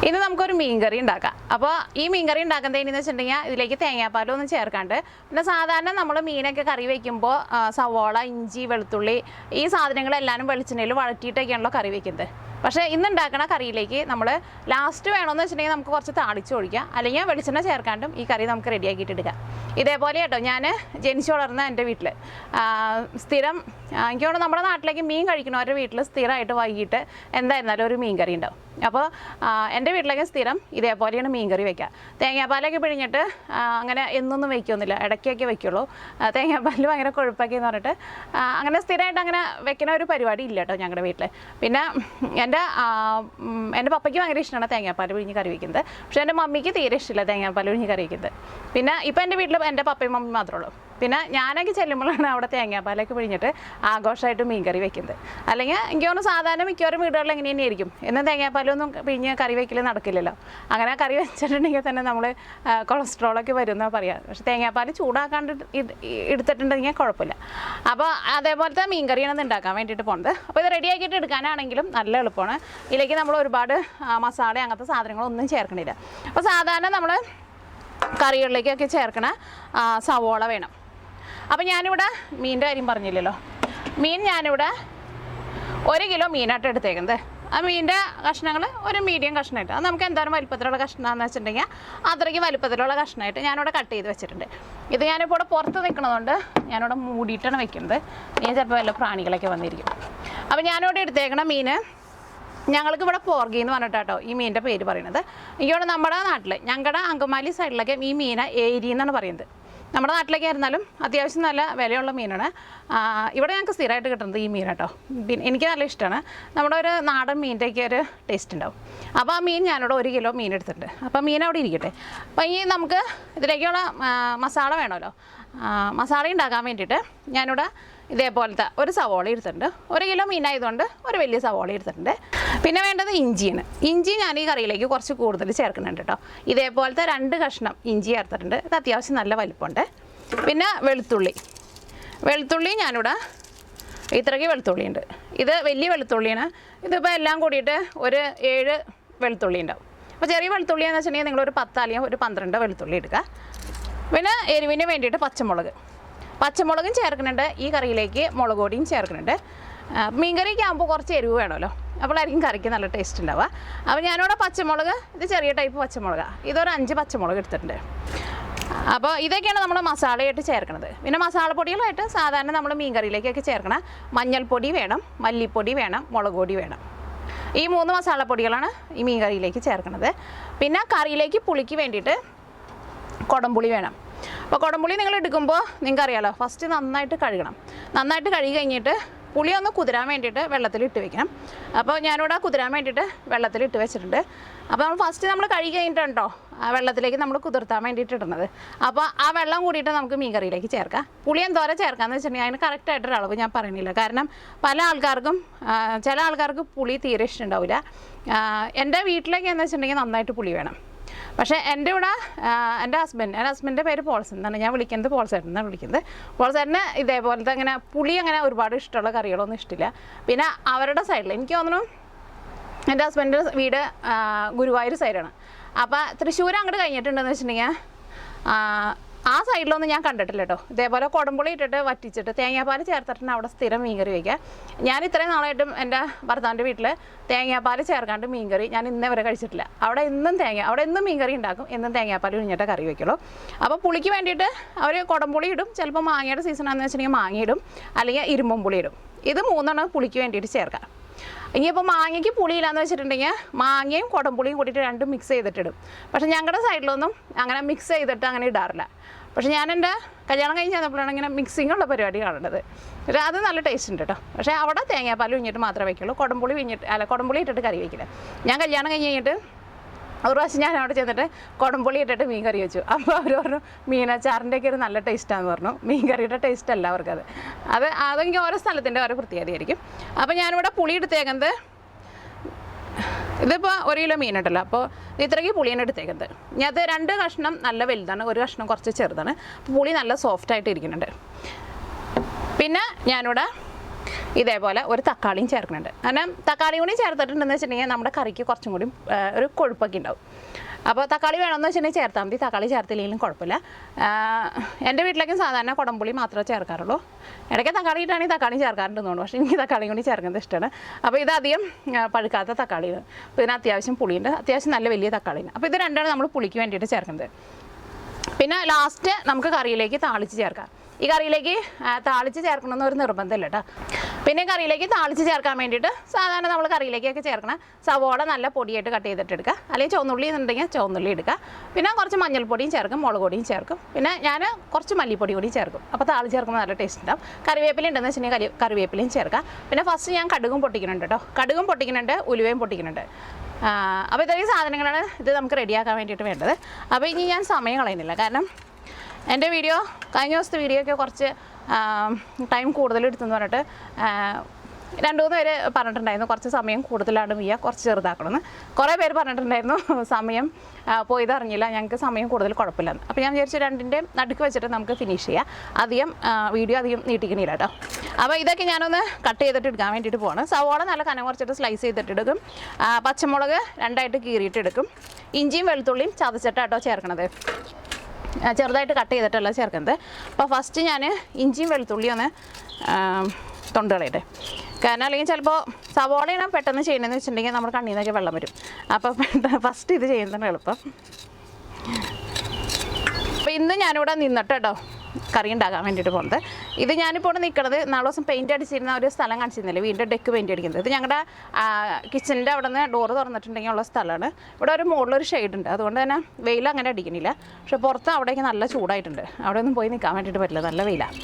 ഇന്ന് നമുക്കൊരു മീൻകറി ഉണ്ടാക്കാം. അപ്പോൾ ഈ മീൻകറി ഉണ്ടാക്കുന്നതിന് വെച്ചിട്ടുണ്ടെങ്കിൽ ഇതിലേക്ക് തേങ്ങാപ്പാലൊന്നും ചേർക്കാണ്ട് പിന്നെ സാധാരണ നമ്മൾ മീനൊക്കെ കറി വയ്ക്കുമ്പോൾ സവോള, ഇഞ്ചി, വെളുത്തുള്ളി ഈ സാധനങ്ങളെല്ലാവരും വെളിച്ചെണ്ണയിൽ വഴറ്റിയിട്ടൊക്കെയാണല്ലോ കറി വയ്ക്കുന്നത്. പക്ഷേ ഇന്ന് ഉണ്ടാക്കുന്ന കറിയിലേക്ക് നമ്മൾ ലാസ്റ്റ് വേണമെന്ന് വെച്ചിട്ടുണ്ടെങ്കിൽ നമുക്ക് കുറച്ച് താളിച്ച് ഒഴിക്കാം, അല്ലെങ്കിൽ വെളിച്ചെണ്ണ ചേർക്കാണ്ടും ഈ കറി നമുക്ക് റെഡിയാക്കിയിട്ട് എടുക്കാം. ഇതേപോലെ കേട്ടോ ഞാൻ ജനിച്ചു വളർന്ന എൻ്റെ വീട്ടിൽ സ്ഥിരം എനിക്ക് തോന്നുന്നു നമ്മുടെ നാട്ടിലേക്ക് മീൻ കഴിക്കുന്നവരുടെ വീട്ടിൽ സ്ഥിരമായിട്ട് വൈകിട്ട് എന്തായിരുന്നാലും ഒരു മീൻ കറി ഉണ്ടാവും. അപ്പോൾ എൻ്റെ വീട്ടിലേക്ക് സ്ഥിരം ഇതേപോലെയാണ് മീൻ കറി വയ്ക്കുക. തേങ്ങാപ്പാലൊക്കെ പിഴിഞ്ഞിട്ട് അങ്ങനെ എന്നൊന്നും വയ്ക്കൊന്നുമില്ല, ഇടയ്ക്കൊക്കെ വയ്ക്കുള്ളൂ. തേങ്ങാപ്പാലിൽ ഭയങ്കര കൊഴുപ്പൊക്കെ എന്ന് പറഞ്ഞിട്ട് അങ്ങനെ സ്ഥിരമായിട്ട് അങ്ങനെ വെക്കുന്ന ഒരു പരിപാടി ഇല്ല കേട്ടോ ഞങ്ങളുടെ വീട്ടിൽ. പിന്നെ എൻ്റെ പപ്പയ്ക്ക് ഭയങ്കര ഇഷ്ടമാണ് തേങ്ങാപ്പാൽ പിഴിഞ്ഞ് കറി വയ്ക്കുന്നത്. പക്ഷേ എൻ്റെ മമ്മിക്ക് തീരെ ഇഷ്ടമില്ല തേങ്ങാപ്പാൽ പിഴിഞ്ഞ് കറി വയ്ക്കുന്നത്. പിന്നെ ഇപ്പോൾ എൻ്റെ വീട്ടിൽ എൻ്റെ പപ്പയും മമ്മി മാത്രമേ ഉള്ളൂ. പിന്നെ ഞാനൊക്കെ ചെല്ലുമ്പോഴാണ് അവിടെ തേങ്ങാപ്പാലൊക്കെ പിഴിഞ്ഞിട്ട് ആഘോഷമായിട്ട് മീൻ കറി വയ്ക്കുന്നത്. അല്ലെങ്കിൽ എനിക്ക് തോന്നുന്നു സാധാരണ മിക്കവാറും വീടുകളിൽ എങ്ങനെ തന്നെയായിരിക്കും, എന്നും തേങ്ങാപ്പാലൊന്നും പിഴിഞ്ഞ് കറി വയ്ക്കൽ നടക്കില്ലല്ലോ. അങ്ങനെ കറി വെച്ചിട്ടുണ്ടെങ്കിൽ തന്നെ നമ്മൾ കൊളസ്ട്രോളൊക്കെ വരുമെന്നാണ് പറയുക. പക്ഷേ തേങ്ങാപ്പാൽ ചൂടാക്കാണ്ട് എടുത്തിട്ടുണ്ടെങ്കിൽ കുഴപ്പമില്ല. അപ്പോൾ അതേപോലത്തെ മീൻ കറിയാണ് ഉണ്ടാക്കാൻ വേണ്ടിയിട്ട് പോകുന്നത്. അപ്പോൾ ഇത് റെഡിയാക്കിയിട്ട് എടുക്കാനാണെങ്കിലും നല്ല എളുപ്പമാണ്. ഇതിലേക്ക് നമ്മൾ ഒരുപാട് മസാല അങ്ങനത്തെ സാധനങ്ങളൊന്നും ചേർക്കണില്ല. അപ്പോൾ സാധാരണ നമ്മൾ കറികളിലേക്കൊക്കെ ചേർക്കണ സവോള വേണം. അപ്പോൾ ഞാനിവിടെ മീനിൻ്റെ കാര്യം പറഞ്ഞില്ലല്ലോ. മീൻ ഞാനിവിടെ 1 കിലോ മീനായിട്ട് എടുത്തേക്കുന്നത്. ആ മീനിൻ്റെ കഷ്ണങ്ങൾ ഒരു മീഡിയം കഷ്ണമായിട്ട്, അത് നമുക്ക് എന്തായാലും വലിപ്പത്തിലുള്ള കഷ്ണമെന്ന് വെച്ചിട്ടുണ്ടെങ്കിൽ അത്രയ്ക്ക് വലിപ്പത്തിലുള്ള കഷ്ണമായിട്ട് ഞാനിവിടെ കട്ട് ചെയ്ത് വെച്ചിട്ടുണ്ട്. ഇത് ഞാനിപ്പോൾ ഇവിടെ പുറത്ത് നിൽക്കുന്നതുകൊണ്ട് ഞാനിവിടെ മൂടിയിട്ടാണ് വെക്കുന്നത്. മീൻ ചിലപ്പോൾ വല്ല പ്രാണികളൊക്കെ വന്നിരിക്കും. അപ്പോൾ ഞാനിവിടെ എടുത്തേക്കണ മീൻ ഞങ്ങൾക്ക് ഇവിടെ പോർഗി എന്ന് പറഞ്ഞിട്ടാട്ടോ ഈ മീനിൻ്റെ പേര് പറയുന്നത്. എനിക്കവിടെ നമ്മുടെ നാട്ടിൽ ഞങ്ങളുടെ അങ്കമാലി സൈഡിലൊക്കെ ഈ മീനെ ഏരി എന്നാണ് പറയുന്നത്. നമ്മുടെ നാട്ടിലേക്ക് ആയിരുന്നാലും അത്യാവശ്യം നല്ല വിലയുള്ള മീനാണ്. ഇവിടെ ഞങ്ങൾക്ക് സ്ഥിരമായിട്ട് കിട്ടുന്നത് ഈ മീൻ കേട്ടോ. പിന്നെ എനിക്ക് നല്ല ഇഷ്ടമാണ്. നമ്മുടെ ഒരു നാടൻ മീനിൻ്റെയൊക്കെ ഒരു ടേസ്റ്റ് ഉണ്ടാവും. അപ്പോൾ ആ മീൻ ഞാനിവിടെ 1 കിലോ മീൻ എടുത്തിട്ടുണ്ട്. അപ്പോൾ മീൻ അവിടെ ഇരിക്കട്ടെ. അപ്പോൾ ഈ നമുക്ക് ഇതിലേക്കുള്ള മസാല വേണമല്ലോ. മസാല ഉണ്ടാക്കാൻ വേണ്ടിയിട്ട് ഞാനിവിടെ ഇതേപോലത്തെ ഒരു സവോള എടുത്തിട്ടുണ്ട്. 1 കിലോ മീനായതുകൊണ്ട് ഒരു വലിയ സവോള എടുത്തിട്ടുണ്ട്. പിന്നെ വേണ്ടത് ഇഞ്ചിയാണ്. ഇഞ്ചി ഞാൻ ഈ കറിയിലേക്ക് കുറച്ച് കൂടുതൽ ചേർക്കുന്നുണ്ട് കേട്ടോ. ഇതേപോലത്തെ 2 കഷ്ണം ഇഞ്ചി ചേർത്തിട്ടുണ്ട്. ഇത് അത്യാവശ്യം നല്ല വലിപ്പമുണ്ട്. പിന്നെ വെളുത്തുള്ളി ഞാനിവിടെ ഇത്രയ്ക്ക് വെളുത്തുള്ളി ഉണ്ട്. ഇത് വലിയ വെളുത്തുള്ളിയാണ്. ഇതിപ്പോൾ എല്ലാം കൂടിയിട്ട് ഒരു 7 വെളുത്തുള്ളി ഉണ്ടാവും. അപ്പോൾ ചെറിയ വെളുത്തുള്ളി എന്ന് വെച്ചിട്ടുണ്ടെങ്കിൽ നിങ്ങളൊരു 10 അല്ലെങ്കിൽ ഒരു 12 വെളുത്തുള്ളി എടുക്കുക. പിന്നെ എരിവിന് വേണ്ടിയിട്ട് പച്ചമുളകും ചേർക്കുന്നുണ്ട്. ഈ കറിയിലേക്ക് മുളക് പൊടിയും ചേർക്കുന്നുണ്ട്. മീൻ കറിയൊക്കെ ആകുമ്പോൾ കുറച്ച് എരിവ് വേണമല്ലോ, അപ്പോഴായിരിക്കും കറിക്ക് നല്ല ടേസ്റ്റ് ഉണ്ടാവുക. അപ്പോൾ ഞാനിവിടെ പച്ചമുളക്, ഇത് ചെറിയ ടൈപ്പ് പച്ചമുളകാണ്, ഇതൊരു 5 പച്ചമുളക് എടുത്തിട്ടുണ്ട്. അപ്പോൾ ഇതൊക്കെയാണ് നമ്മൾ മസാലയായിട്ട് ചേർക്കുന്നത്. പിന്നെ മസാലപ്പൊടികളായിട്ട് സാധാരണ നമ്മൾ മീൻ കറിയിലേക്കൊക്കെ ചേർക്കണം. മഞ്ഞൾപ്പൊടി വേണം, മല്ലിപ്പൊടി വേണം, മുളക് പൊടി വേണം. ഈ 3 മസാലപ്പൊടികളാണ് ഈ മീൻ കറിയിലേക്ക് ചേർക്കുന്നത്. പിന്നെ കറിയിലേക്ക് പുളിക്ക് വേണ്ടിയിട്ട് കുടംപുളി വേണം. അപ്പോൾ കുടംപുളി നിങ്ങൾ എടുക്കുമ്പോൾ നിങ്ങൾക്ക് അറിയാമല്ലോ, ഫസ്റ്റ് നന്നായിട്ട് കഴുകണം. നന്നായിട്ട് കഴുകി കഴിഞ്ഞിട്ട് പുളി ഒന്ന് കുതിരാൻ വേണ്ടിയിട്ട് വെള്ളത്തിലിട്ട് വെക്കണം. അപ്പോൾ ഞാനിവിടെ കുതിരാൻ വേണ്ടിയിട്ട് വെള്ളത്തിലിട്ട് വെച്ചിട്ടുണ്ട്. അപ്പോൾ നമ്മൾ കഴുകി കഴിഞ്ഞിട്ടുണ്ടോ വെള്ളത്തിലേക്ക് നമ്മൾ കുതിർത്താൻ വേണ്ടിയിട്ട് ഇടുന്നത്. അപ്പോൾ ആ വെള്ളം കൂടിയിട്ട് നമുക്ക് മീൻ കറിയിലേക്ക് ചേർക്കാം. പുളി എന്തോരം ചേർക്കാമെന്ന് വെച്ചിട്ടുണ്ടെങ്കിൽ അതിന് കറക്റ്റായിട്ടൊരു അളവ് ഞാൻ പറയുന്നില്ല. കാരണം ചില ആൾക്കാർക്ക് പുളി തീരെ ഇഷ്ടമുണ്ടാവില്ല. എൻ്റെ വീട്ടിലേക്ക് എന്ന് വെച്ചിട്ടുണ്ടെങ്കിൽ നന്നായിട്ട് പുളി വേണം. പക്ഷേ എൻ്റെ ഇവിടെ എൻ്റെ ഹസ്ബൻഡിൻ്റെ പേര് പോൾസൻ എന്നാണ്. ഞാൻ വിളിക്കുന്നത് പോൾസേട്ടൻ എന്നാണ് വിളിക്കുന്നത്. പോൾസേട്ടന് ഇതേപോലത്തെ അങ്ങനെ പുളി അങ്ങനെ ഒരുപാട് ഇഷ്ടമുള്ള കറികളൊന്നും ഇഷ്ടമില്ല. പിന്നെ അവരുടെ സൈഡിൽ എനിക്ക് തോന്നുന്നു എൻ്റെ ഹസ്ബൻഡിൻ്റെ വീട് ഗുരുവായൂർ സൈഡാണ്. അപ്പോൾ തൃശ്ശൂർ അങ്ങോട്ട് കഴിഞ്ഞിട്ടുണ്ടെന്ന് വെച്ചിട്ടുണ്ടെങ്കിൽ ആ സൈഡിലൊന്നും ഞാൻ കണ്ടിട്ടില്ല കേട്ടോ. ഇതേപോലെ കുടംപുളി ഇട്ടിട്ട് വറ്റിച്ചിട്ട് തേങ്ങാപ്പാൽ ചേർത്തിട്ടുണ്ട് അവിടെ സ്ഥിരം മീൻകറി വയ്ക്കുക. ഞാൻ ഇത്രയും നാളായിട്ടും എൻ്റെ ഭർത്താവിൻ്റെ വീട്ടിൽ തേങ്ങാപ്പാൽ ചേർക്കാണ്ട് മീൻകറി ഞാൻ ഇന്നേ വരെ കഴിച്ചിട്ടില്ല. അവിടെ എന്നും മീൻകറി ഉണ്ടാക്കും, എന്നും തേങ്ങാപ്പാൽ ഒഴിഞ്ഞിട്ട് കറി വയ്ക്കുള്ളൂ. അപ്പോൾ പുളിക്ക് വേണ്ടിയിട്ട് അവർ കുടംപുളി ഇടും. ചിലപ്പോൾ മാങ്ങയുടെ സീസണാണെന്ന് വെച്ചിട്ടുണ്ടെങ്കിൽ മാങ്ങ ഇടും, അല്ലെങ്കിൽ ഇരുമ്പും പുളി ഇടും. ഇത് 3 പുളിക്ക് വേണ്ടിയിട്ട് ചേർക്കാം. ഇനിയിപ്പോൾ മാങ്ങയ്ക്ക് പുളിയില്ലാന്ന് വെച്ചിട്ടുണ്ടെങ്കിൽ മാങ്ങയും കുടംപുളിയും കൂട്ടിയിട്ട് 2 മിക്സ് ചെയ്തിട്ടിടും. പക്ഷേ ഞങ്ങളുടെ സൈഡിലൊന്നും അങ്ങനെ മിക്സ് ചെയ്തിട്ട് അങ്ങനെ ഇടാറില്ല. പക്ഷേ ഞാൻ എൻ്റെ കല്യാണം കഴിഞ്ഞ് ചെന്നപ്പോഴാണ് ഇങ്ങനെ മിക്സിംഗ് ഉള്ള പരിപാടി കാണേണ്ടത്. പക്ഷേ അത് നല്ല ടേസ്റ്റ് ഉണ്ട് കേട്ടോ. പക്ഷേ അവിടെ തേങ്ങാപ്പാൽ ഒഴിഞ്ഞിട്ട് മാത്രമേ വയ്ക്കുള്ളൂ, കുടംപുളി ഇട്ടിട്ട് കറി വയ്ക്കില്ല. ഞാൻ കല്യാണം കഴിഞ്ഞ് കഴിഞ്ഞിട്ട് ഒരു പ്രാവശ്യം ഞാൻ അവിടെ ചെന്നിട്ട് കുടംപുളി ഇട്ടിട്ട് മീൻ കറി വെച്ചു. അപ്പോൾ അവർ പറഞ്ഞു മീനച്ചാറിൻ്റെയൊക്കെ ഒരു നല്ല ടേസ്റ്റാണെന്ന് പറഞ്ഞു. മീൻ കറിയുടെ ടേസ്റ്റ് അല്ല അവർക്കത്. അതെങ്കിൽ ഓരോ സ്ഥലത്തിൻ്റെ ഓരോ പ്രത്യേകതയായിരിക്കും. അപ്പോൾ ഞാനിവിടെ പുളി എടുത്തേക്കുന്നത് ഇതിപ്പോൾ 1 കിലോ മീൻ ഉണ്ടല്ലോ. അപ്പോൾ ഇത്രയ്ക്ക് പുളിയാണ് എടുത്തേക്കുന്നത്. ഇനി അത് 2 കഷ്ണം നല്ല വലുതാണ്, 1 കഷ്ണം കുറച്ച് ചെറുതാണ്. പുളി നല്ല സോഫ്റ്റായിട്ട് ഇരിക്കുന്നുണ്ട്. പിന്നെ ഞാനിവിടെ ഇതേപോലെ ഒരു തക്കാളിയും ചേർക്കുന്നുണ്ട്. കാരണം തക്കാളി കൂടി ചേർത്തിട്ടുണ്ടെന്ന് വെച്ചിട്ടുണ്ടെങ്കിൽ നമ്മുടെ കറിക്ക് കുറച്ചും കൂടി ഒരു കൊഴുപ്പൊക്കെ ഉണ്ടാവും. അപ്പോൾ തക്കാളി വേണമെന്ന് വെച്ചിട്ടുണ്ടെങ്കിൽ ചേർത്താൽ മതി, തക്കാളി ചേർത്തില്ലെങ്കിലും കുഴപ്പമില്ല. എൻ്റെ വീട്ടിലേക്കും സാധാരണ കുടംപുളി മാത്രമേ ചേർക്കാറുള്ളൂ. ഇടയ്ക്ക് തക്കാളി ഇട്ടാണെങ്കിൽ തക്കാളി ചേർക്കാറുണ്ടെന്ന് തോന്നുന്നു, പക്ഷേ എനിക്ക് തക്കാളിയും കൂടി ചേർക്കുന്നത് ഇഷ്ടമാണ്. അപ്പോൾ ഇതധികം പഴുക്കാത്ത തക്കാളിയാണ്. അപ്പോൾ ഇതിന് അത്യാവശ്യം പുളിയുണ്ട്, അത്യാവശ്യം നല്ല വലിയ തക്കാളിയാണ്. അപ്പോൾ ഇത് രണ്ടാണ് നമ്മൾ പുളിക്ക് വേണ്ടിയിട്ട് ചേർക്കുന്നത്. പിന്നെ ലാസ്റ്റ് നമുക്ക് കറിയിലേക്ക് താളിച്ച് ചേർക്കാം. ഈ കറിയിലേക്ക് താളിച്ച് ചേർക്കണമെന്ന് ഒരു നിർബന്ധമില്ല കേട്ടോ. പിന്നെ കറിയിലേക്ക് താളിച്ച് ചേർക്കാൻ വേണ്ടിയിട്ട് സാധാരണ നമ്മൾ കറിയിലേക്കൊക്കെ ചേർക്കണം സവോള നല്ല പൊടിയായിട്ട് കട്ട് ചെയ്തിട്ട് എടുക്കുക, അല്ലെങ്കിൽ ചുവന്നുള്ളി എന്നുണ്ടെങ്കിൽ ചുവന്നുള്ളി എടുക്കുക. പിന്നെ കുറച്ച് മഞ്ഞൾപ്പൊടിയും ചേർക്കും, മുളക് പൊടിയും ചേർക്കും, പിന്നെ ഞാൻ കുറച്ച് മല്ലിപ്പൊടി കൂടി ചേർക്കും. അപ്പോൾ താളി ചേർക്കുമ്പോൾ നല്ല ടേസ്റ്റ് ഉണ്ടാവും. കറിവേപ്പില ഉണ്ടെന്ന് വെച്ചിട്ടുണ്ടെങ്കിൽ കറിവേപ്പിലയും ചേർക്കാം. പിന്നെ ഫസ്റ്റ് ഞാൻ കടുകും പൊട്ടിക്കുന്നുണ്ട് കേട്ടോ, കടുകും പൊട്ടിക്കുന്നുണ്ട്, ഉലുവയും പൊട്ടിക്കുന്നുണ്ട്. അപ്പോൾ ഇത്രയും സാധനങ്ങളാണ് ഇത് നമുക്ക് റെഡിയാക്കാൻ വേണ്ടിയിട്ട് വേണ്ടത്. അപ്പോൾ ഇനി ഞാൻ സമയം കളയുന്നില്ല, കാരണം എൻ്റെ വീഡിയോ കഴിഞ്ഞ ദിവസത്തെ വീഡിയോ ഒക്കെ കുറച്ച് ടൈം കൂടുതൽ എടുത്തെന്ന് പറഞ്ഞിട്ട് 2-3 പേര് പറഞ്ഞിട്ടുണ്ടായിരുന്നു കുറച്ച് സമയം കൂടുതലാണ് വീയ, കുറച്ച് ചെറുതാക്കണമെന്ന്. കുറേ പേര് പറഞ്ഞിട്ടുണ്ടായിരുന്നു സമയം പോയത് അറിഞ്ഞില്ല, ഞങ്ങൾക്ക് സമയം കൂടുതൽ കുഴപ്പമില്ലെന്ന്. അപ്പോൾ ഞാൻ വിചാരിച്ചു രണ്ടിൻ്റെ നടുക്ക് വെച്ചിട്ട് നമുക്ക് ഫിനിഷ് ചെയ്യാം, വീഡിയോ അധികം നീട്ടിക്കണില്ല കേട്ടോ. അപ്പോൾ ഇതൊക്കെ ഞാനൊന്ന് കട്ട് ചെയ്തിട്ട് എടുക്കാൻ വേണ്ടിയിട്ട് പോവാണ്. സവോള നല്ല കനം കുറച്ചിട്ട് സ്ലൈസ് ചെയ്തിട്ട് എടുക്കും, പച്ചമുളക് 2ആയിട്ട് കീറിയിട്ട് എടുക്കും, ഇഞ്ചിയും വെളുത്തുള്ളിയും ചതച്ചിട്ടാട്ടോ ചേർക്കണത്, ചെറുതായിട്ട് കട്ട് ചെയ്തിട്ടല്ല ചേർക്കുന്നത്. അപ്പോൾ ഫസ്റ്റ് ഞാൻ ഇഞ്ചിയും വെളുത്തുള്ളിയും ഒന്ന് തൊണ്ടുകളയുടെ, കാരണം അല്ലെങ്കിൽ ചിലപ്പോൾ സവോളയാണ് പെട്ടെന്ന് ചെയ്യണമെന്ന് വെച്ചിട്ടുണ്ടെങ്കിൽ നമ്മുടെ കണ്ണിൽ നിന്നൊക്കെ വെള്ളം വരും. അപ്പോൾ ഫസ്റ്റ് ഇത് ചെയ്യുന്നതാണ് എളുപ്പം. അപ്പോൾ ഇന്ന് ഞാനിവിടെ നിന്നിട്ട് കേട്ടോ കറി ഉണ്ടാക്കാൻ വേണ്ടിയിട്ട് പോകുന്നത്. ഇത് ഞാനിപ്പോൾ ഇവിടെ നിൽക്കുന്നത് നാളെ ദിവസം പെയിൻറ്റ് അടിച്ചിരുന്ന ഒരു സ്ഥലം കാണിച്ചിരുന്നില്ലേ, വീണ്ടും ഡെക്ക് പെയിൻറ്റ് അടിക്കുന്നത്. ഇത് ഞങ്ങളുടെ കിച്ചണിൻ്റെ അവിടെ നിന്ന് ഡോറ് തുറന്നിട്ടുണ്ടെങ്കിൽ ഉള്ള സ്ഥലമാണ്. ഇവിടെ ഒരു മുകളിലൊരു ഷെയ്ഡ് ഉണ്ട്, അതുകൊണ്ട് തന്നെ വെയിൽ അങ്ങനെ അടിക്കണില്ല. പക്ഷെ പുറത്ത് അവിടേക്ക് നല്ല ചൂടായിട്ടുണ്ട്, അവിടെ ഒന്നും പോയി നിൽക്കാൻ വേണ്ടിയിട്ട് പറ്റില്ല, നല്ല വെയിലാണ്.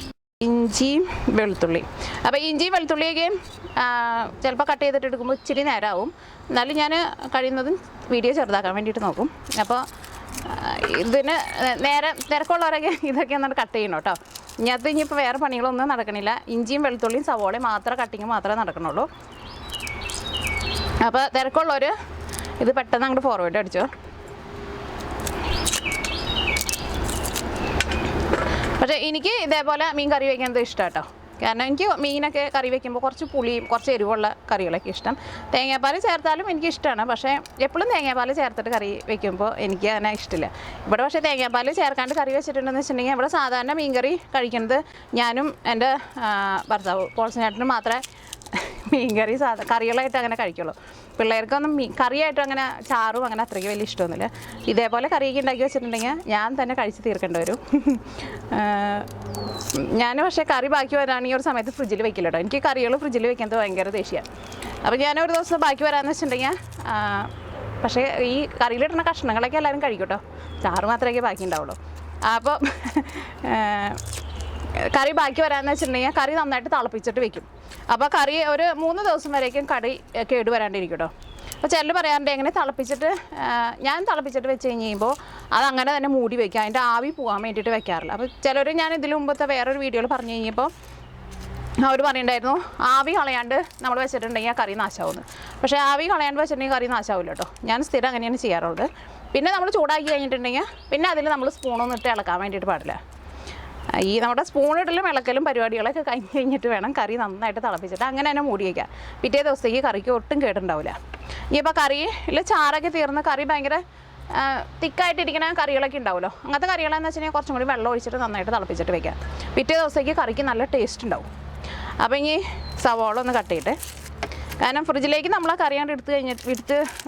ഇഞ്ചിയും വെളുത്തുള്ളി, അപ്പോൾ ഇഞ്ചിയും വെളുത്തുള്ളിയൊക്കെ ചിലപ്പോൾ കട്ട് ചെയ്തിട്ട് എടുക്കുമ്പോൾ ഇച്ചിരി നേരമാവും, എന്നാലും ഞാൻ കഴിയുന്നതും വീഡിയോ ചെറുതാക്കാൻ വേണ്ടിയിട്ട് നോക്കും. അപ്പോൾ ഇതിന് തിരക്കുള്ളവരൊക്കെ ഇതൊക്കെ ഒന്നും കട്ട് ചെയ്യണം കേട്ടോ. ഇനിയകത്ത് ഇനിയിപ്പോൾ വേറെ പണികളൊന്നും നടക്കണില്ല, ഇഞ്ചിയും വെളുത്തുള്ളിയും സവോളയും മാത്രം കട്ടിങ് മാത്രമേ നടക്കണുള്ളൂ. അപ്പോൾ തിരക്കുള്ളവർ ഇത് പെട്ടെന്ന് അങ്ങോട്ട് ഫോർവേഡ് അടിച്ചോ. പക്ഷേ എനിക്ക് ഇതേപോലെ മീൻ കറി വയ്ക്കുന്നത് ഇഷ്ടം കേട്ടോ, കാരണം എനിക്ക് മീനൊക്കെ കറി വയ്ക്കുമ്പോൾ കുറച്ച് പുളിയും കുറച്ച് എരിവുള്ള കറികളൊക്കെ ഇഷ്ടം. തേങ്ങാപ്പാൽ ചേർത്താലും എനിക്ക് ഇഷ്ടമാണ്, പക്ഷേ എപ്പോഴും തേങ്ങാപ്പാൽ ചേർത്തിട്ട് കറി വയ്ക്കുമ്പോൾ എനിക്ക് അങ്ങനെ ഇഷ്ടമില്ല. ഇവിടെ പക്ഷേ തേങ്ങാപ്പാൽ ചേർക്കാണ്ട് കറി വെച്ചിട്ടുണ്ടെന്ന് വെച്ചിട്ടുണ്ടെങ്കിൽ ഇവിടെ സാധാരണ മീൻ കറി കഴിക്കുന്നത് ഞാനും എൻ്റെ ഭർത്താവ് പോൾസനേട്ടനും മാത്രമേ മീൻ കറി കറികളായിട്ട് അങ്ങനെ കഴിക്കുള്ളൂ. പിള്ളേർക്കൊന്നും കറിയായിട്ടും അങ്ങനെ ചാറും അങ്ങനെ അത്രയ്ക്ക് വലിയ ഇഷ്ടമൊന്നുമില്ല. ഇതേപോലെ കറിയൊക്കെ ഉണ്ടാക്കി വെച്ചിട്ടുണ്ടെങ്കിൽ ഞാൻ തന്നെ കഴിച്ച് തീർക്കേണ്ടി വരും. ഞാൻ പക്ഷേ കറി ബാക്കി വരാണെങ്കിൽ ഒരു സമയത്ത് ഫ്രിഡ്ജിൽ വെക്കില്ല കേട്ടോ, എനിക്ക് കറികൾ ഫ്രിഡ്ജിൽ വെക്കുന്നത് ഭയങ്കര ദേഷ്യമാണ്. അപ്പോൾ ഞാനൊരു ദിവസം ബാക്കി വരാമെന്ന് വെച്ചിട്ടുണ്ടെങ്കിൽ പക്ഷേ ഈ കറിയിലിടുന്ന കഷ്ണങ്ങളൊക്കെ എല്ലാവരും കഴിക്കും കേട്ടോ, ചാറ് മാത്രമേ ബാക്കി ഉണ്ടാവുള്ളൂ. അപ്പോൾ കറി ബാക്കി വരാമെന്ന് വെച്ചിട്ടുണ്ടെങ്കിൽ കറി നന്നായിട്ട് തിളപ്പിച്ചിട്ട് വെക്കും. അപ്പോൾ കറി ഒരു 3 ദിവസം വരേക്കും കറി കേടുവരാണ്ടിരിക്കും കേട്ടോ. അപ്പോൾ ചിലർ പറയാറുണ്ട് എങ്ങനെ തിളപ്പിച്ചിട്ട്, ഞാൻ തിളപ്പിച്ചിട്ട് വെച്ച് കഴിയുമ്പോൾ അതങ്ങനെ തന്നെ മൂടി വയ്ക്കുക, അതിൻ്റെ ആവി പോകാൻ വേണ്ടിയിട്ട് വെക്കാറില്ല. അപ്പോൾ ചിലർ ഞാൻ ഇതിന് മുമ്പത്തെ വേറൊരു വീഡിയോയിൽ പറഞ്ഞു കഴിഞ്ഞപ്പോൾ അവർ പറയുന്നുണ്ടായിരുന്നു ആവി കളയാണ്ട് നമ്മൾ വെച്ചിട്ടുണ്ടെങ്കിൽ ആ കറി നാശമാവുന്നു. പക്ഷേ ആവി കളയാണ്ട് വെച്ചിട്ടുണ്ടെങ്കിൽ കറി നാശമാവില്ല കേട്ടോ, ഞാൻ സ്ഥിരം അങ്ങനെയാണ് ചെയ്യാറുള്ളത്. പിന്നെ നമ്മൾ ചൂടാക്കി കഴിഞ്ഞിട്ടുണ്ടെങ്കിൽ പിന്നെ അതിൽ നമ്മൾ സ്പൂണൊന്നും ഇട്ട് ഇളക്കാൻ വേണ്ടിയിട്ട് പാടില്ല. ഈ നമ്മുടെ സ്പൂണിടലും ഇളക്കലും പരിപാടികളൊക്കെ കഴിഞ്ഞിട്ട് വേണം കറി നന്നായിട്ട് തിളപ്പിച്ചിട്ട് അങ്ങനെ തന്നെ മൂടി വയ്ക്കുക. പിറ്റേ ദിവസത്തേക്ക് കറിക്ക് ഒട്ടും കേടുണ്ടാവില്ല. ഇനിയിപ്പോൾ കറിയിൽ ചാറൊക്കെ തീർന്ന് കറി ഭയങ്കര തിക്കായിട്ടിരിക്കുന്ന കറികളൊക്കെ ഉണ്ടാവുമല്ലോ, അങ്ങനത്തെ കറികളെന്ന് വെച്ചിട്ടുണ്ടെങ്കിൽ കുറച്ചും കൂടി വെള്ളം ഒഴിച്ചിട്ട് നന്നായിട്ട് തിളപ്പിച്ചിട്ട് വയ്ക്കുക. പിറ്റേ ദിവസത്തേക്ക് കറിക്ക് നല്ല ടേസ്റ്റ് ഉണ്ടാവും. അപ്പോൾ ഇനി സവോള ഒന്ന് കട്ട് ചെയ്തിട്ട്, കാരണം ഫ്രിഡ്ജിലേക്ക് നമ്മൾ ആ കറിയാണ്ട് എടുത്ത്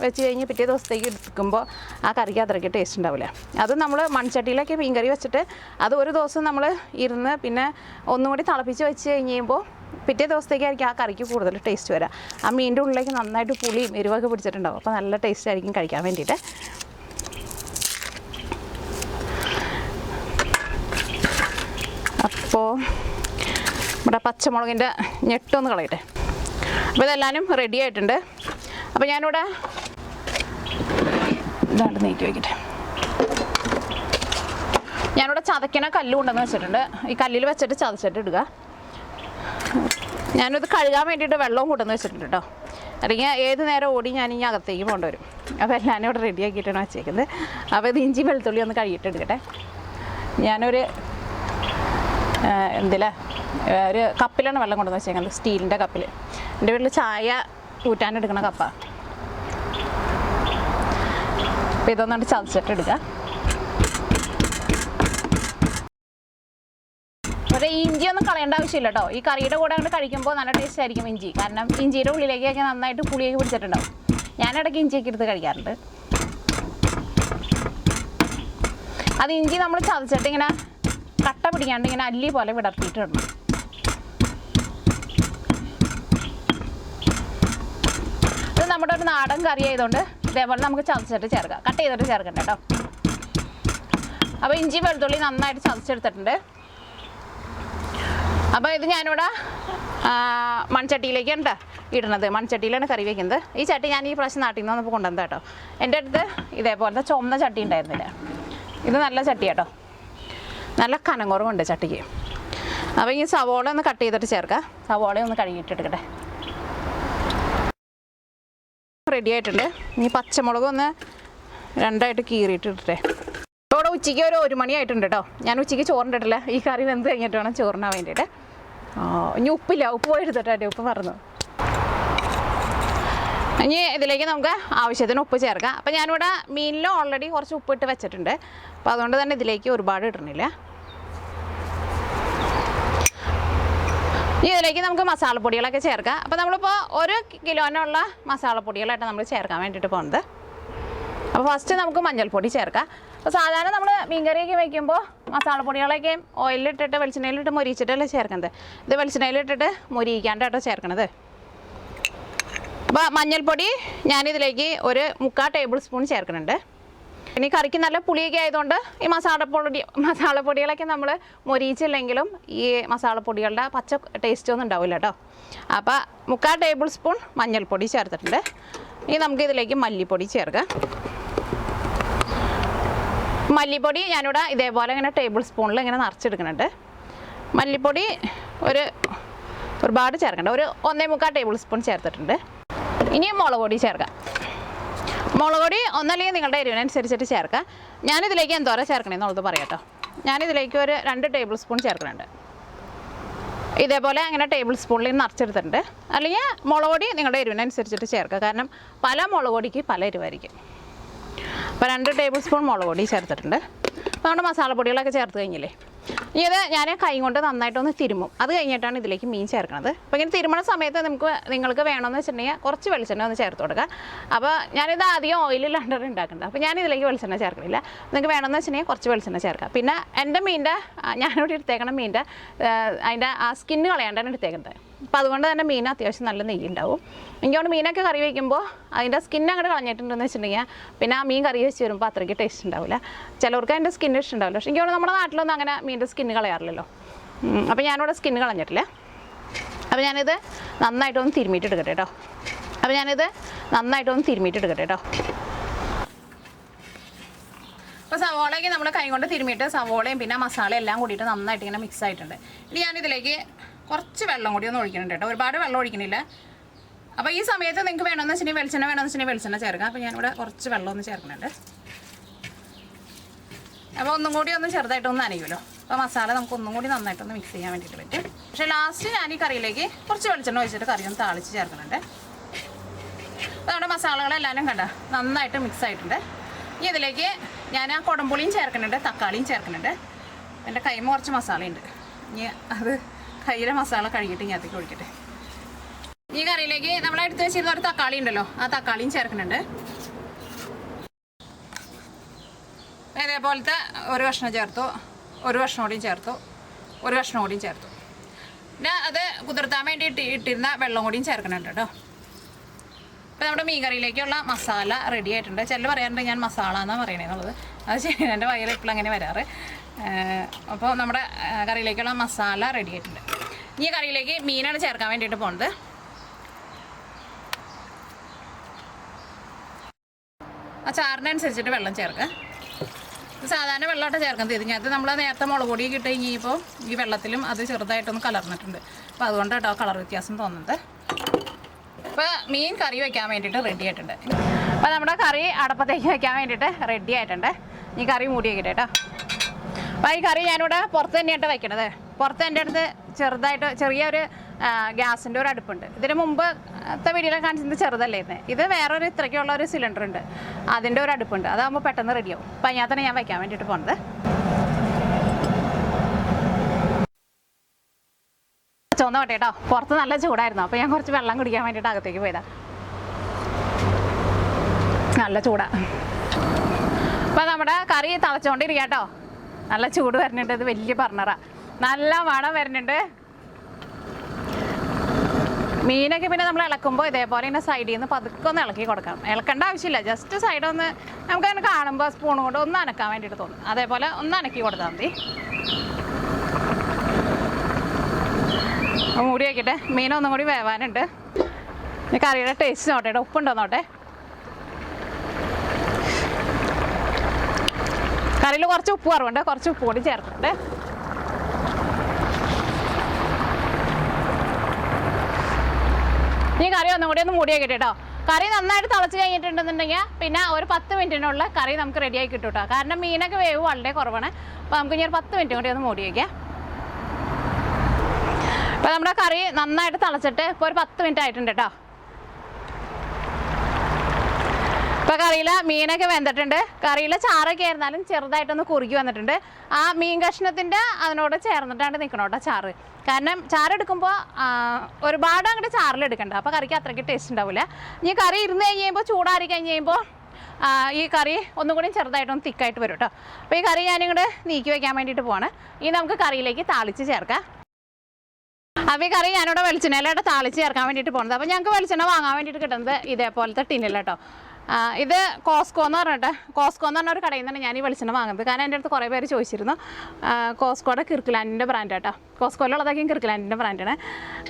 വെച്ച് കഴിഞ്ഞ് പിറ്റേ ദിവസത്തേക്ക് എടുക്കുമ്പോൾ ആ കറിക്ക് അത്രയ്ക്ക് ടേസ്റ്റ് ഉണ്ടാവില്ല. അത് നമ്മൾ മൺചട്ടിയിലൊക്കെ മീൻ കറി വെച്ചിട്ട് അത് ഒരു ദിവസം നമ്മൾ ഇരുന്ന് പിന്നെ ഒന്നും കൂടി തിളപ്പിച്ച് വെച്ച് കഴിയുമ്പോൾ പിറ്റേ ദിവസത്തേക്കായിരിക്കും ആ കറിക്ക് കൂടുതൽ ടേസ്റ്റ് വരിക. ആ മീനിൻ്റെ ഉള്ളിലേക്ക് നന്നായിട്ട് പുളിയും എരിവൊക്കെ പിടിച്ചിട്ടുണ്ടാവും, അപ്പോൾ നല്ല ടേസ്റ്റ് ആയിരിക്കും കഴിക്കാൻ വേണ്ടിയിട്ട്. അപ്പോൾ നമ്മുടെ പച്ചമുളകിൻ്റെ ഞെട്ടൊന്ന് കളയട്ടെ. അപ്പോൾ ഇതെല്ലാവരും റെഡി ആയിട്ടുണ്ട്. അപ്പോൾ ഞാനിവിടെ ഇതാണ്ട് നീക്കി വയ്ക്കട്ടെ. ഞാനിവിടെ ചതയ്ക്കണ കല്ല് കൊണ്ടുവന്ന് വെച്ചിട്ടുണ്ട്, ഈ കല്ലിൽ വെച്ചിട്ട് ചതച്ചിട്ട് ഇടുക. ഞാനിത് കഴുകാൻ വേണ്ടിയിട്ട് വെള്ളവും കൊണ്ടുവന്ന് വെച്ചിട്ടുണ്ട് കേട്ടോ, അല്ലെങ്കിൽ ഏത് നേരം ഓടി ഞാൻ ഇനി അകത്തേക്ക് പോകേണ്ടി വരും. അപ്പോൾ എല്ലാവരും ഇവിടെ റെഡി ആക്കിയിട്ടാണ് വെച്ചേക്കുന്നത്. അപ്പോൾ ഇത് ഇഞ്ചി വെളുത്തുള്ളി ഒന്ന് കഴുകിയിട്ട് എടുക്കട്ടെ. ഞാനൊരു ഒരു കപ്പിലാണ് വെള്ളം കൊണ്ടുവന്ന് വെച്ചേക്കുന്നത്, സ്റ്റീലിൻ്റെ കപ്പിൽ. എൻ്റെ വീട്ടിൽ ചായ ഊറ്റാനെടുക്കുന്ന കപ്പാണ്. അപ്പോൾ ഇതൊന്നുകൊണ്ട് ചതച്ചിട്ട് എടുക്കുക. പക്ഷേ ഇഞ്ചി ഒന്നും കളയേണ്ട ആവശ്യമില്ല കേട്ടോ. ഈ കറിയുടെ കൂടെ അങ്ങോട്ട് കഴിക്കുമ്പോൾ നല്ല ടേസ്റ്റ് ആയിരിക്കും ഇഞ്ചി. കാരണം ഇഞ്ചിയുടെ ഉള്ളിലേക്കൊക്കെ നന്നായിട്ട് പുളിയൊക്കെ പിടിച്ചിട്ടുണ്ടാവും. ഞാനിടയ്ക്ക് ഇഞ്ചിയൊക്കെ എടുത്ത് കഴിക്കാറുണ്ട്. അത് ഇഞ്ചി നമ്മൾ ചതച്ചിട്ട് ഇങ്ങനെ കട്ട പിടിക്കാണ്ട് ഇങ്ങനെ അല്ലി പോലെ വിടർത്തിയിട്ട് ഇടണം. ഇത് നമ്മുടെ ഒരു നാടൻ കറി ആയതുകൊണ്ട് ഇതേപോലെ നമുക്ക് ചതച്ചിട്ട് ചേർക്കാം, കട്ട് ചെയ്തിട്ട് ചേർക്കണ്ട കേട്ടോ. അപ്പോൾ ഇഞ്ചി വെളുത്തുള്ളി നന്നായിട്ട് ചതച്ചെടുത്തിട്ടുണ്ട്. അപ്പോൾ ഇത് ഞാനിവിടെ മൺചട്ടിയിലേക്കാണ് കേട്ടോ ഇടുന്നത്. മൺചട്ടിയിലാണ് കറി വയ്ക്കുന്നത്. ഈ ചട്ടി ഞാൻ ഈ പ്രാവശ്യം നാട്ടിൽ നിന്ന് വന്നപ്പോൾ കൊണ്ടുവന്നത് കേട്ടോ. എൻ്റെ അടുത്ത് ഇതേപോലത്തെ ചുവന്ന ചട്ടി ഉണ്ടായിരുന്നില്ല. ഇത് നല്ല ചട്ടി കേട്ടോ, നല്ല കനം കുറവുണ്ട് ചട്ടിക്ക്. അപ്പോൾ ഈ സവോള ഒന്ന് കട്ട് ചെയ്തിട്ട് ചേർക്കാം. സവോള ഒന്ന് കഴുകിയിട്ടെടുക്കട്ടെ. റെഡി ആയിട്ടുണ്ട്. ഇനി പച്ചമുളക് ഒന്ന് രണ്ടായിട്ട് കീറിയിട്ടിട്ടെ. ഇവിടെ ഉച്ചയ്ക്ക് ഒരു 1 മണി ആയിട്ടുണ്ട് കേട്ടോ. ഞാൻ ഉച്ചയ്ക്ക് ചോറിനിട്ടില്ല. ഈ കറി വെന്ത് കഴിഞ്ഞിട്ട് വേണം ചോറിനാൻ വേണ്ടിയിട്ട്. ഇനി ഉപ്പില്ല, ഉപ്പ് പോയി എടുത്തിട്ടെ, ഉപ്പ് പറഞ്ഞു. ഇനി ഇതിലേക്ക് നമുക്ക് ആവശ്യത്തിന് ഉപ്പ് ചേർക്കാം. അപ്പോൾ ഞാനിവിടെ മീനിൽ ഓൾറെഡി കുറച്ച് ഉപ്പിട്ട് വെച്ചിട്ടുണ്ട്. അപ്പോൾ അതുകൊണ്ട് തന്നെ ഇതിലേക്ക് ഒരുപാട് ഇടണില്ല. ഇനി ഇതിലേക്ക് നമുക്ക് മസാലപ്പൊടികളൊക്കെ ചേർക്കാം. അപ്പോൾ നമ്മളിപ്പോൾ 1 കിലോനുള്ള മസാലപ്പൊടികളായിട്ട് നമ്മൾ ചേർക്കാൻ വേണ്ടിയിട്ട് പോകുന്നത്. അപ്പോൾ ഫസ്റ്റ് നമുക്ക് മഞ്ഞൾപ്പൊടി ചേർക്കാം. അപ്പോൾ സാധാരണ നമ്മൾ മീൻകറിയൊക്കെ വയ്ക്കുമ്പോൾ മസാലപ്പൊടികളൊക്കെ ഓയിലിട്ടിട്ട് വെളിച്ചെണ്ണയിലിട്ട് മൊരിച്ചിട്ടല്ലേ ചേർക്കുന്നത്. ഇത് വെളിച്ചെണ്ണയിലിട്ടിട്ട് മൊരിയിക്കാണ്ടാട്ടോ ചേർക്കണത്. അപ്പോൾ മഞ്ഞൾപ്പൊടി ഞാനിതിലേക്ക് ഒരു 3/4 ടേബിൾ സ്പൂൺ ചേർക്കുന്നുണ്ട്. ഇനി കറിക്ക് നല്ല പുളിയൊക്കെ ആയതുകൊണ്ട് ഈ മസാലപ്പൊടികളൊക്കെ നമ്മൾ മൊരിയിച്ചില്ലെങ്കിലും ഈ മസാലപ്പൊടികളുടെ പച്ച ടേസ്റ്റ് ഒന്നും ഉണ്ടാവില്ല കേട്ടോ. അപ്പോൾ 3/4 ടേബിൾ സ്പൂൺ മഞ്ഞൾപ്പൊടി ചേർത്തിട്ടുണ്ട്. ഇനി നമുക്കിതിലേക്ക് മല്ലിപ്പൊടി ചേർക്കാം. മല്ലിപ്പൊടി ഞാനിവിടെ ഇതേപോലെ ഇങ്ങനെ ടേബിൾ സ്പൂണിൽ ഇങ്ങനെ നിറച്ചെടുക്കുന്നുണ്ട്. മല്ലിപ്പൊടി ഒരുപാട് ചേർക്കണ്ട, ഒരു 1.25 ടേബിൾ സ്പൂൺ ചേർത്തിട്ടുണ്ട്. ഇനി മുളക് പൊടി ചേർക്കാം. മുളക് പൊടി ഒന്നല്ലെങ്കിൽ നിങ്ങളുടെ എരിവിനനുസരിച്ചിട്ട് ചേർക്കാം. ഞാനിതിലേക്ക് എന്തോരം ചേർക്കണമെന്നുള്ളത് പറയാം കേട്ടോ. ഞാനിതിലേക്ക് ഒരു 2 ടേബിൾ സ്പൂൺ ചേർക്കുന്നുണ്ട്. ഇതേപോലെ അങ്ങനെ ടേബിൾ സ്പൂണിൽ നിറച്ചെടുത്തിട്ടുണ്ട്. അല്ലെങ്കിൽ മുളക് പൊടി നിങ്ങളുടെ എരിവിനനുസരിച്ചിട്ട് ചേർക്കുക. കാരണം പല മുളക് പൊടിക്ക് പല എരിവായിരിക്കും. അപ്പോൾ 2 ടേബിൾ സ്പൂൺ മുളക് പൊടി ചേർത്തിട്ടുണ്ട്. അപ്പോൾ നമ്മുടെ മസാലപ്പൊടികളൊക്കെ ചേർത്ത് കഴിഞ്ഞില്ലേ, ഇനി ഇത് ഞാൻ കൈ കൊണ്ട് നന്നായിട്ടൊന്ന് തിരുമും. അത് കഴിഞ്ഞിട്ടാണ് ഇതിലേക്ക് മീൻ ചേർക്കുന്നത്. അപ്പോൾ ഇങ്ങനെ തിരുമണ സമയത്ത് നിങ്ങൾക്ക് വേണമെന്ന് വെച്ചിട്ടുണ്ടെങ്കിൽ കുറച്ച് വെളിച്ചെണ്ണ ഒന്ന് ചേർത്ത് കൊടുക്കുക. അപ്പോൾ ഞാനിത് ആദ്യം ഓയിലില്ലാണ്ടാണ് ഉണ്ടാക്കുന്നത്. അപ്പോൾ ഞാൻ ഇതിലേക്ക് വെളിച്ചെണ്ണ ചേർക്കണില്ല. നിങ്ങൾക്ക് വേണമെന്ന് വെച്ചിട്ടുണ്ടെങ്കിൽ കുറച്ച് വെളിച്ചെണ്ണ ചേർക്കുക. പിന്നെ എൻ്റെ മീനിൻ്റെ ഞാനിവിടെ എടുത്തേക്കണം മീനിൻ്റെ അതിൻ്റെ ആ സ്കിന്ന് കളയാണ്ടാണ് എടുത്തേക്കുന്നത്. അപ്പോൾ അതുകൊണ്ട് തന്നെ മീൻ അത്യാവശ്യം നല്ല നെയ്യ് ഉണ്ടാവും. എനിക്കവിടെ മീനൊക്കെ കറി വയ്ക്കുമ്പോൾ അതിൻ്റെ സ്കിന്ന് അങ്ങോട്ട് കളഞ്ഞിട്ടുണ്ടെന്ന് വെച്ചിട്ടുണ്ടെങ്കിൽ പിന്നെ ആ മീൻ കറി വെച്ച് വരുമ്പോൾ അത്രയ്ക്ക് ടേസ്റ്റ് ഉണ്ടാവില്ല. ചിലവർക്ക് അതിൻ്റെ സ്കിന്ന് ഇഷ്ടമുണ്ടാവില്ല. പക്ഷേ എനിക്കവിടെ നമ്മുടെ നാട്ടിലൊന്നും അങ്ങനെ മീനിൻ്റെ സ്കിന്ന് കളയാറില്ലല്ലോ. അപ്പോൾ ഞാനിവിടെ സ്കിന്ന് കളഞ്ഞിട്ടില്ല. അപ്പോൾ ഞാനിത് നന്നായിട്ടൊന്ന് തിരുമ്മിയിട്ടെടുക്കട്ടെ കേട്ടോ. അപ്പോൾ സവോളയ്ക്ക് നമ്മൾ കൈ കൊണ്ട് തിരുമ്മിയിട്ട് സവോളയും പിന്നെ മസാല എല്ലാം കൂടിയിട്ട് നന്നായിട്ട് ഇങ്ങനെ മിക്സ് ആയിട്ടുണ്ട്. ഇനി ഞാനിതിലേക്ക് കുറച്ച് വെള്ളം കൂടി ഒന്ന് ഒഴിക്കുന്നുണ്ട് കേട്ടോ. ഒരുപാട് വെള്ളം ഒഴിക്കണില്ല. അപ്പോൾ ഈ സമയത്ത് നിങ്ങൾക്ക് വേണമെന്ന് വെച്ചിട്ടുണ്ടെങ്കിൽ വെളിച്ചെണ്ണ ചേർക്കാം. അപ്പോൾ ഞാനിവിടെ കുറച്ച് വെള്ളം ഒന്ന് ചേർക്കുന്നുണ്ട്. അപ്പോൾ ഒന്നും കൂടി ഒന്ന് ചെറുതായിട്ടൊന്ന് നനയുമല്ലോ. അപ്പോൾ മസാല നമുക്ക് ഒന്നും കൂടി നന്നായിട്ടൊന്ന് മിക്സ് ചെയ്യാൻ വേണ്ടിയിട്ട് പറ്റും. പക്ഷേ ലാസ്റ്റ് ഞാൻ ഈ കറിയിലേക്ക് കുറച്ച് വെളിച്ചെണ്ണ ഒഴിച്ചിട്ട് കറി ഒന്ന് താളിച്ച് ചേർക്കുന്നുണ്ട്. അപ്പോൾ നമ്മുടെ മസാലകളെല്ലാവരും കണ്ട നന്നായിട്ട് മിക്സ് ആയിട്ടുണ്ട്. ഇനി ഇതിലേക്ക് ഞാൻ ആ കുടംപുളിയും ചേർക്കുന്നുണ്ട്, തക്കാളിയും ചേർക്കുന്നുണ്ട്. എൻ്റെ കൈമ കുറച്ച് മസാലയുണ്ട്. ഇനി അത് കയ്യിലെ മസാല കഴുകിയിട്ട് ഇങ്ങനത്തേക്ക് ഒഴിക്കട്ടെ. ഈ കറിയിലേക്ക് നമ്മളെടുത്ത് വെച്ചിരുന്ന ഒരു തക്കാളി ഉണ്ടല്ലോ, ആ തക്കാളിയും ചേർക്കുന്നുണ്ട്. ഇതേപോലത്തെ ഒരു കഷ്ണം ചേർത്തു, ഒരു കഷ്ണം കൂടിയും ചേർത്തു. പിന്നെ അത് കുതിർത്താൻ വേണ്ടി ഇട്ടിരുന്ന വെള്ളം കൂടിയും ചേർക്കുന്നുണ്ട് കേട്ടോ. അപ്പോൾ നമ്മുടെ മീൻ കറിയിലേക്കുള്ള മസാല റെഡി ആയിട്ടുണ്ട്. ചിലർ പറയാറുണ്ട് ഞാൻ മസാല എന്നാണ് പറയണേന്നുള്ളത്. അത് ശരി, എൻ്റെ വയറ് എപ്പോഴും അങ്ങനെ വരാറ്. അപ്പോൾ നമ്മുടെ കറിയിലേക്കുള്ള മസാല റെഡി ആയിട്ടുണ്ട്. ഈ കറിയിലേക്ക് മീനാണ് ചേർക്കാൻ വേണ്ടിയിട്ട് പോകുന്നത്. ആ ചാറിനനുസരിച്ചിട്ട് വെള്ളം ചേർക്കുക. സാധാരണ വെള്ളമായിട്ട് ചേർക്കുന്നത്. ഇതിനകത്ത് നമ്മൾ നേരത്തെ മുളക് പൊടി കിട്ടി കഴിഞ്ഞപ്പോൾ ഈ വെള്ളത്തിലും അത് ചെറുതായിട്ടൊന്ന് കലർന്നിട്ടുണ്ട്. അപ്പോൾ അതുകൊണ്ടാണ് കേട്ടോ കളർ വ്യത്യാസം തോന്നുന്നത്. അപ്പോൾ മീൻ കറി വയ്ക്കാൻ വേണ്ടിയിട്ട് റെഡി ആയിട്ടുണ്ട്. അപ്പോൾ നമ്മുടെ കറി അടപ്പത്തേക്ക് വയ്ക്കാൻ വേണ്ടിയിട്ട് റെഡി ആയിട്ടുണ്ട്. ഈ കറി മൂടി വയ്ക്കട്ടെ കേട്ടോ. അപ്പോൾ ഈ കറി ഞാനിവിടെ പുറത്ത് തന്നെയായിട്ട് വയ്ക്കണത്. പുറത്ത് എൻ്റെ അടുത്ത് ചെറുതായിട്ട് ചെറിയൊരു ഗ്യാസിൻ്റെ ഒരു അടുപ്പുണ്ട്. ഇതിന് മുമ്പത്തെ വീഡിയോയിൽ കാണിച്ചത് ചെറുതല്ലായിരുന്നു. ഇത് വേറൊരു ഇത്രയ്ക്കുള്ള ഒരു സിലിണ്ടർ ഉണ്ട്, അതിൻ്റെ ഒരു അടുപ്പുണ്ട്. അതാകുമ്പോൾ പെട്ടെന്ന് റെഡിയാവും. അപ്പം അതിനകത്താണ് ഞാൻ വയ്ക്കാൻ വേണ്ടിയിട്ട് പോകുന്നത്. ചുവന്ന വട്ടെ കേട്ടോ, പുറത്ത് നല്ല ചൂടായിരുന്നു. അപ്പോൾ ഞാൻ കുറച്ച് വെള്ളം കുടിക്കാൻ വേണ്ടിയിട്ട് അകത്തേക്ക് പോയതാണ്. നല്ല ചൂടാ. അപ്പോൾ നമ്മുടെ കറി തിളച്ചുകൊണ്ടിരിക്കുക കേട്ടോ. നല്ല ചൂട് വരുന്നുണ്ട്. ഇത് വലിയ ബർണറാ, നല്ല മണം വരുന്നുണ്ട്. മീനൊക്കെ പിന്നെ നമ്മൾ ഇളക്കുമ്പോൾ ഇതേപോലെ തന്നെ സൈഡിൽ നിന്ന് പതുക്കെ ഒന്ന് ഇളക്കി കൊടുക്കണം. ഇളക്കേണ്ട ആവശ്യമില്ല, ജസ്റ്റ് സൈഡൊന്ന് നമുക്കങ്ങനെ കാണുമ്പോൾ സ്പൂൺ കൊണ്ട് ഒന്ന് അനക്കാൻ വേണ്ടിയിട്ട് തോന്നും. അതേപോലെ ഒന്ന് അനക്കി കൊടുത്താൽ മതി. മൂടി വയ്ക്കട്ടെ, മീനൊന്നും കൂടി വേവാനുണ്ട്. കറിയുടെ ടേസ്റ്റ് നോട്ടെ, ഉപ്പുണ്ടോ നോട്ടെ. കറിയിൽ കുറച്ച് ഉപ്പ് കുറവുണ്ട്, കുറച്ച് ഉപ്പ് കൂടി ചേർക്കുന്നുണ്ട്. ഈ കറി ഒന്നും കൂടി ഒന്ന് മൂടി വയ്ക്കട്ടെ കേട്ടോ. കറി നന്നായിട്ട് തിളച്ച് കഴിഞ്ഞിട്ടുണ്ടെന്നുണ്ടെങ്കിൽ പിന്നെ ഒരു 10 മിനിറ്റിനുള്ള കറി നമുക്ക് റെഡിയായി കിട്ടും കേട്ടോ. കാരണം മീനൊക്കെ വേവ് വളരെ കുറവാണ്. അപ്പോൾ നമുക്ക് ഇനി ഒരു 10 മിനിറ്റ് കൂടി ഒന്ന് മൂടി വയ്ക്കാം. അപ്പോൾ നമ്മുടെ കറി നന്നായിട്ട് തിളച്ചിട്ട് ഇപ്പോൾ ഒരു 10 മിനിറ്റ് ആയിട്ടുണ്ട് കേട്ടോ. ഇപ്പോൾ കറിയിൽ മീനൊക്കെ വെന്തിട്ടുണ്ട്. കറിയിൽ ചാറൊക്കെ ആയിരുന്നാലും ചെറുതായിട്ടൊന്ന് കുറുകി വന്നിട്ടുണ്ട്. ആ മീൻ കഷ്ണത്തിൻ്റെ അതിനോട് ചേർന്നിട്ടാണ് നിൽക്കണം കേട്ടോ ചാറ്. കാരണം ചാറെടുക്കുമ്പോൾ ഒരുപാട് അങ്ങോട്ട് ചാറിലെടുക്കണ്ട, അപ്പോൾ കറിക്ക് അത്രയ്ക്ക് ടേസ്റ്റ് ഉണ്ടാവില്ല. ഇനി കറി ഇരുന്ന് കഴിഞ്ഞ് കഴിയുമ്പോൾ ചൂടാറി കഴിഞ്ഞ് കഴിയുമ്പോൾ ഈ കറി ഒന്നും കൂടി ചെറുതായിട്ടൊന്ന് തിക്കായിട്ട് വരും കേട്ടോ. അപ്പോൾ ഈ കറി ഞാനിങ്ങോട്ട് നീക്കി വയ്ക്കാൻ വേണ്ടിയിട്ട് പോവാണ്. ഇനി നമുക്ക് കറിയിലേക്ക് താളിച്ച് ചേർക്കാം. അപ്പോൾ ഈ കറി ഞാനിവിടെ വെളിച്ചെണ്ണയിലായിട്ട് താളിച്ച് ചേർക്കാൻ വേണ്ടിയിട്ട് പോകുന്നത്. അപ്പോൾ ഞങ്ങൾക്ക് വെളിച്ചെണ്ണ വാങ്ങാൻ വേണ്ടിയിട്ട് കിട്ടുന്നത് ഇതേപോലത്തെ ടിന്നില്ല കേട്ടോ. ഇത് കോസ്കോ എന്ന് പറഞ്ഞിട്ട്, കോസ്കോ എന്ന് പറഞ്ഞ ഒരു കടയിൽ നിന്നാണ് ഞാൻ ഈ വെളിച്ചെണ്ണ വാങ്ങുന്നത്. കാരണം എൻ്റെ അടുത്ത് കുറേ പേര് ചോദിച്ചിരുന്നു. കോസ്കോയുടെ കിർക്കിലാൻഡിൻ്റെ ബ്രാൻഡ് കേട്ടോ. കോസ്കോയിലുള്ളതൊക്കെയും കിർക്കിലാൻഡിൻ്റെ ബ്രാൻഡാണ്.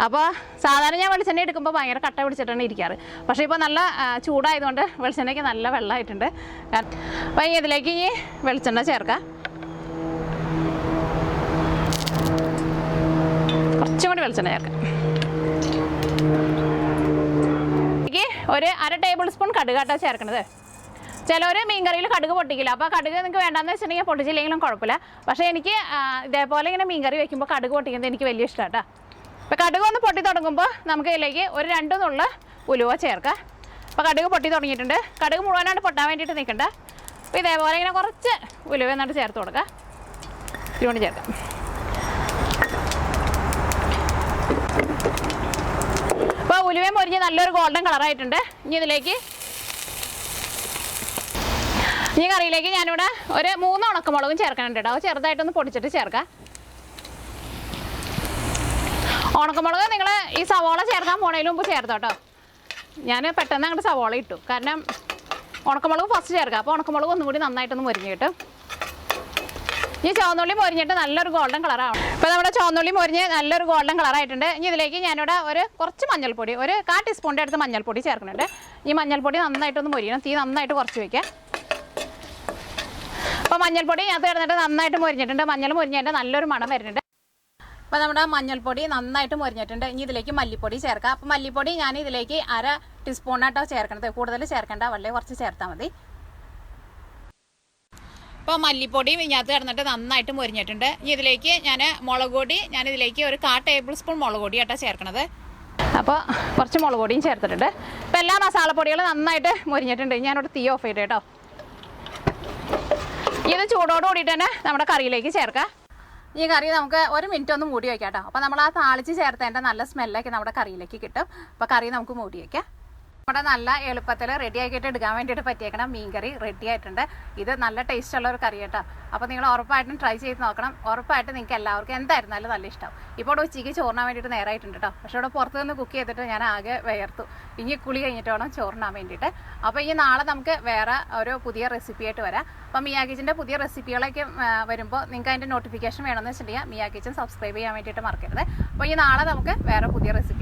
അപ്പോൾ സാധാരണ ഞാൻ വെളിച്ചെണ്ണ എടുക്കുമ്പോൾ ഭയങ്കര കട്ട പിടിച്ചിട്ടാണ് ഇരിക്കാറ്. പക്ഷേ ഇപ്പോൾ നല്ല ചൂടായതുകൊണ്ട് വെളിച്ചെണ്ണയ്ക്ക് നല്ല വെള്ളമായിട്ടുണ്ട്. അപ്പോൾ ഇതിലേക്ക് ഈ വെളിച്ചെണ്ണ ചേർക്കാം. കുറച്ചും കൂടി വെളിച്ചെണ്ണ ചേർക്കാം. ഒരു 1/2 ടേബിൾ സ്പൂൺ കടുകാട്ടോ ചേർക്കണത്. ചിലവർ മീൻകറിയിൽ കടുക് പൊട്ടിക്കില്ല. അപ്പോൾ കടുക് നിങ്ങൾക്ക് വേണ്ടാന്ന് വെച്ചിട്ടുണ്ടെങ്കിൽ പൊട്ടിച്ചില്ലെങ്കിലും കുഴപ്പമില്ല. പക്ഷേ എനിക്ക് ഇതേപോലെ ഇങ്ങനെ മീൻകറി വയ്ക്കുമ്പോൾ കടുക് പൊട്ടിക്കുന്നത് എനിക്ക് വലിയ ഇഷ്ടമാണ് കേട്ടോ. അപ്പോൾ കടുക് ഒന്ന് പൊട്ടി തുടങ്ങുമ്പോൾ നമുക്ക് ഇതിലേക്ക് ഒരു 2 നുള്ള ഉലുവ ചേർക്കാം. അപ്പോൾ കടുക് പൊട്ടി തുടങ്ങിയിട്ടുണ്ട്. കടുക് മുഴുവനായിട്ട് പൊട്ടാൻ വേണ്ടിയിട്ട് നിൽക്കണ്ട. അപ്പോൾ ഇതേപോലെ ഇങ്ങനെ കുറച്ച് ഉലുവ എന്നിട്ട് ചേർത്ത് കൊടുക്കുക. ഇതുകൊണ്ട് ചേർക്കാം. അപ്പോൾ ഉലുവയും മൊരിഞ്ഞ് നല്ലൊരു ഗോൾഡൻ കളറായിട്ടുണ്ട്. ഇനി ഇതിലേക്ക് ഈ കറിയിലേക്ക് ഞാനിവിടെ ഒരു 3 ഉണക്കമുളകും ചേർക്കാനുണ്ട് കേട്ടോ. അത് ചെറുതായിട്ടൊന്ന് പൊടിച്ചിട്ട് ചേർക്കാം. ഉണക്കമുളക് നിങ്ങൾ ഈ സവോള ചേർക്കാൻ പോണതിന് മുമ്പ് ചേർത്തോ കേട്ടോ. ഞാൻ പെട്ടെന്ന് അങ്ങോട്ട് സവോള ഇട്ടു, കാരണം ഉണക്കമുളക് ഫസ്റ്റ് ചേർക്കാം. അപ്പോൾ ഉണക്കമുളക് ഒന്നും കൂടി നന്നായിട്ടൊന്ന് മൊരിഞ്ഞ് കിട്ടും. ഈ ചുവന്നുള്ളി മൊരിഞ്ഞിട്ട് നല്ലൊരു ഗോൾഡൻ കളറാവണം. ഇപ്പോൾ നമ്മുടെ ചുവന്നുള്ളി മൊരിഞ്ഞ് നല്ലൊരു ഗോൾഡൻ കളറായിട്ടുണ്ട്. ഇനി ഇതിലേക്ക് ഞാനിവിടെ കുറച്ച് മഞ്ഞൾപ്പൊടി, ഒരു 1/4 ടീസ്പൂണിൻ്റെ അടുത്ത് മഞ്ഞൾപ്പൊടി ചേർക്കുന്നുണ്ട്. ഈ മഞ്ഞൾപ്പൊടി നന്നായിട്ടൊന്ന് മൊരിയണം. തീ നന്നായിട്ട് കുറച്ച് വയ്ക്കാം. അപ്പോൾ മഞ്ഞൾപ്പൊടി ഞാൻ തീർന്നിട്ട് നന്നായിട്ട് മൊരിഞ്ഞിട്ടുണ്ട്. മഞ്ഞൾ മൊരിഞ്ഞതിൻ്റെ നല്ലൊരു മണം വരുന്നുണ്ട്. അപ്പോൾ നമ്മുടെ മഞ്ഞൾപ്പൊടി നന്നായിട്ട് മൊരിഞ്ഞിട്ടുണ്ട്. ഇനി ഇതിലേക്ക് മല്ലിപ്പൊടി ചേർക്കാം. അപ്പോൾ മല്ലിപ്പൊടി ഞാൻ ഇതിലേക്ക് 1/2 ടീസ്പൂണായിട്ടോ ചേർക്കണത്. കൂടുതൽ ചേർക്കേണ്ട, വളരെ കുറച്ച് ചേർത്താൽ മതി. അപ്പോൾ മല്ലിപ്പൊടിയും ഇതിനകത്ത് കിടന്നിട്ട് നന്നായിട്ട് മൊരിഞ്ഞിട്ടുണ്ട്. ഇനി ഇതിലേക്ക് ഞാൻ മുളക് പൊടി, ഞാനിതിലേക്ക് ഒരു 1/4 ടേബിൾ സ്പൂൺ മുളക് പൊടിയാട്ടോ ചേർക്കണത്. അപ്പോൾ കുറച്ച് മുളക് പൊടിയും ചേർത്തിട്ടുണ്ട്. ഇപ്പോൾ എല്ലാ മസാലപ്പൊടികളും നന്നായിട്ട് മൊരിഞ്ഞിട്ടുണ്ട്. ഞാനിവിടെ തീ ഓഫ് ചെയ്ത് കേട്ടോ. ഇത് ചൂടോട് കൂടിയിട്ട് തന്നെ നമ്മുടെ കറിയിലേക്ക് ചേർക്കാം. ഈ കറി നമുക്ക് 1 മിനിറ്റ് ഒന്ന് മൂടി വയ്ക്കാം കേട്ടോ. അപ്പോൾ നമ്മൾ ആ താളിച്ച് ചേർത്തതിൻ്റെ നല്ല സ്മെല്ലൊക്കെ നമ്മുടെ കറിയിലേക്ക് കിട്ടും. അപ്പോൾ കറി നമുക്ക് മൂടി വയ്ക്കാം. നമ്മുടെ നല്ല എളുപ്പത്തിൽ റെഡി ആക്കിയിട്ട് എടുക്കാൻ വേണ്ടിയിട്ട് പറ്റിയേക്കണം മീൻ കറി റെഡി ആയിട്ടുണ്ട്. ഇത് നല്ല ടേസ്റ്റ് ഉള്ള ഒരു കറി കേട്ടോ. അപ്പോൾ നിങ്ങൾ ഉറപ്പായിട്ടും ട്രൈ ചെയ്ത് നോക്കണം. ഉറപ്പായിട്ട് നിങ്ങൾക്ക് എല്ലാവർക്കും എന്തായിരുന്നാലും നല്ല ഇഷ്ടം. ഇപ്പോൾ ഇവിടെ ഉച്ചയ്ക്ക് ചോറിനാൻ വേണ്ടിയിട്ട് നേരമായിട്ടുണ്ട് കേട്ടോ. പക്ഷേ ഇവിടെ പുറത്ത് നിന്ന് കുക്ക് ചെയ്തിട്ട് ഞാൻ ആകെ വിയർത്തു. ഇനി കുളി കഴിഞ്ഞിട്ട് വേണം ചോറിനാൻ വേണ്ടിയിട്ട്. അപ്പോൾ ഈ നാളെ നമുക്ക് വേറെ ഒരു പുതിയ റെസിപ്പി ആയിട്ട് വരാം. അപ്പോൾ മിയാ കിച്ചൻ്റെ പുതിയ റെസിപ്പികളൊക്കെ വരുമ്പോൾ നിങ്ങൾക്ക് അതിൻ്റെ നോട്ടിഫിക്കേഷൻ വേണമെന്ന് വെച്ചിട്ടുണ്ടെങ്കിൽ മിയാ കിച്ചൻ സബ്സ്ക്രൈബ് ചെയ്യാൻ വേണ്ടിയിട്ട് മറക്കരുത്. അപ്പോൾ ഈ നാളെ നമുക്ക് വേറെ പുതിയ റെസിപ്പി